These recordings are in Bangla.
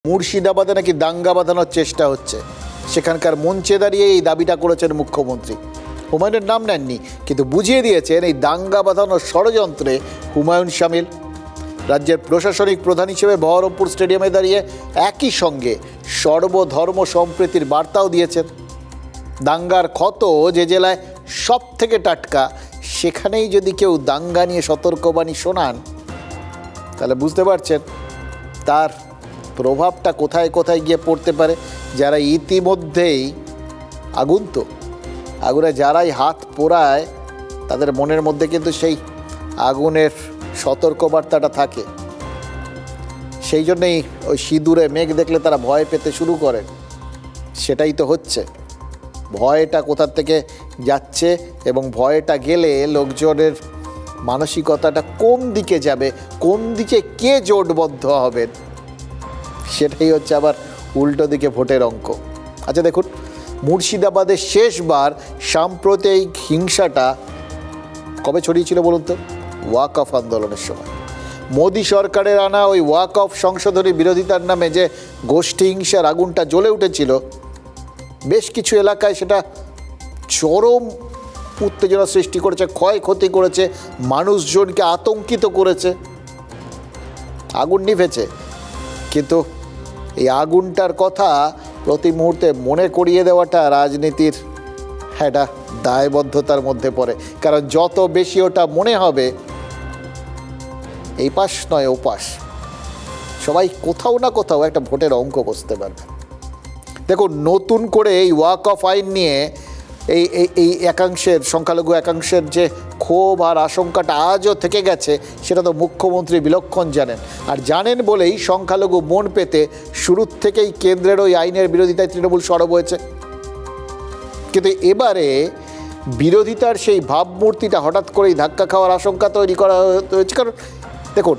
মুর্শিদাবাদে নাকি দাঙ্গা বাঁধানোর চেষ্টা হচ্ছে, সেখানকার মঞ্চে দাঁড়িয়ে এই দাবিটা করেছেন মুখ্যমন্ত্রী। হুমায়ুনের নাম নেননি, কিন্তু বুঝিয়ে দিয়েছেন এই দাঙ্গা বাঁধানোর ষড়যন্ত্রে হুমায়ুন শামিল। রাজ্যের প্রশাসনিক প্রধান হিসেবে বহরমপুর স্টেডিয়ামে দাঁড়িয়ে একই সঙ্গে সর্বধর্ম সম্প্রীতির বার্তাও দিয়েছেন। দাঙ্গার ক্ষত যে জেলায় সব থেকে টাটকা, সেখানেই যদি কেউ দাঙ্গা নিয়ে সতর্কবাণী শোনান, তাহলে বুঝতে পারছেন তার প্রভাবটা কোথায় কোথায় গিয়ে পড়তে পারে। যারা ইতিমধ্যেই আগুনে যারাই হাত পোড়ায়, তাদের মনের মধ্যে কিন্তু সেই আগুনের সতর্কবার্তাটা থাকে। সেই জন্যেই ওই সিঁদুরে মেঘ দেখলে তারা ভয় পেতে শুরু করেন। সেটাই তো হচ্ছে। ভয়টা কোথা থেকে যাচ্ছে এবং ভয়টা গেলে লোকজনের মানসিকতাটা কোন দিকে যাবে, কোন দিকে কে জোটবদ্ধ হবেন, সেটাই হচ্ছে আবার উল্টো দিকে ভোটের অঙ্ক। আচ্ছা দেখুন, মুর্শিদাবাদে শেষবার সাম্প্রদায়িক হিংসাটা কবে ছড়িয়েছিল বলুন তো? ওয়াকফ আন্দোলনের সময়। মোদী সরকারের আনা ওই ওয়াকফ সংশোধনী বিরোধিতার নামে যে গোষ্ঠী হিংসার আগুনটা জ্বলে উঠেছিল, বেশ কিছু এলাকায় সেটা চরম উত্তেজনা সৃষ্টি করেছে, ক্ষয়ক্ষতি করেছে, মানুষজনকে আতঙ্কিত করেছে। আগুন নিভেছে, কিন্তু এই আগুনটার কথা প্রতি মুহূর্তে মনে করিয়ে দেওয়াটা রাজনীতির একটা দায়বদ্ধতার মধ্যে পড়ে। কারণ যত বেশি ওটা মনে হবে, এই পাশ নয় ও পাশ, সবাই কোথাও না কোথাও একটা ভোটের অঙ্ক কষতে পারবে। দেখুন, নতুন করে এই ওয়াকফ আইন নিয়ে এই একাংশের, সংখ্যালঘু একাংশের যে ক্ষোভ আর আশঙ্কাটা আজও থেকে গেছে, সেটা তো মুখ্যমন্ত্রী বিলক্ষণ জানেন। আর জানেন বলেই সংখ্যালঘু মন পেতে শুরুর থেকেই কেন্দ্রের ওই আইনের বিরোধিতায় তৃণমূল সরব হয়েছে। কিন্তু এবারে বিরোধিতার সেই ভাবমূর্তিটা হঠাৎ করেই ধাক্কা খাওয়ার আশঙ্কা তৈরি করা হয়েছে। কারণ দেখুন,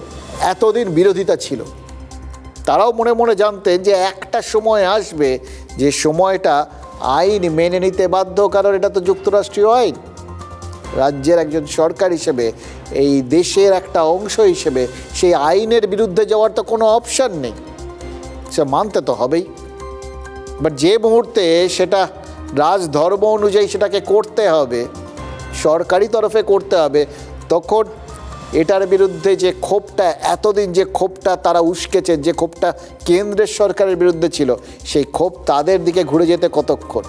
এতদিন বিরোধিতা ছিল, তারাও মনে মনে জানতেন যে একটা সময় আসবে যে সময়টা আইন মেনে নিতে বাধ্য, কারণ এটা তো যুক্তরাষ্ট্রীয় আইন। রাজ্যের একজন সরকার হিসেবে, এই দেশের একটা অংশ হিসেবে সেই আইনের বিরুদ্ধে যাওয়ার তো কোনো অপশান নেই, সে মানতে তো হবেই। বাট যে মুহূর্তে সেটা রাজধর্ম অনুযায়ী সেটাকে করতে হবে, সরকারি তরফে করতে হবে, তখন এটার বিরুদ্ধে যে ক্ষোভটা, এতদিন যে ক্ষোভটা তারা উস্কেছেন, যে ক্ষোভটা কেন্দ্রের সরকারের বিরুদ্ধে ছিল, সেই ক্ষোভ তাদের দিকে ঘুরে যেতে কতক্ষণ।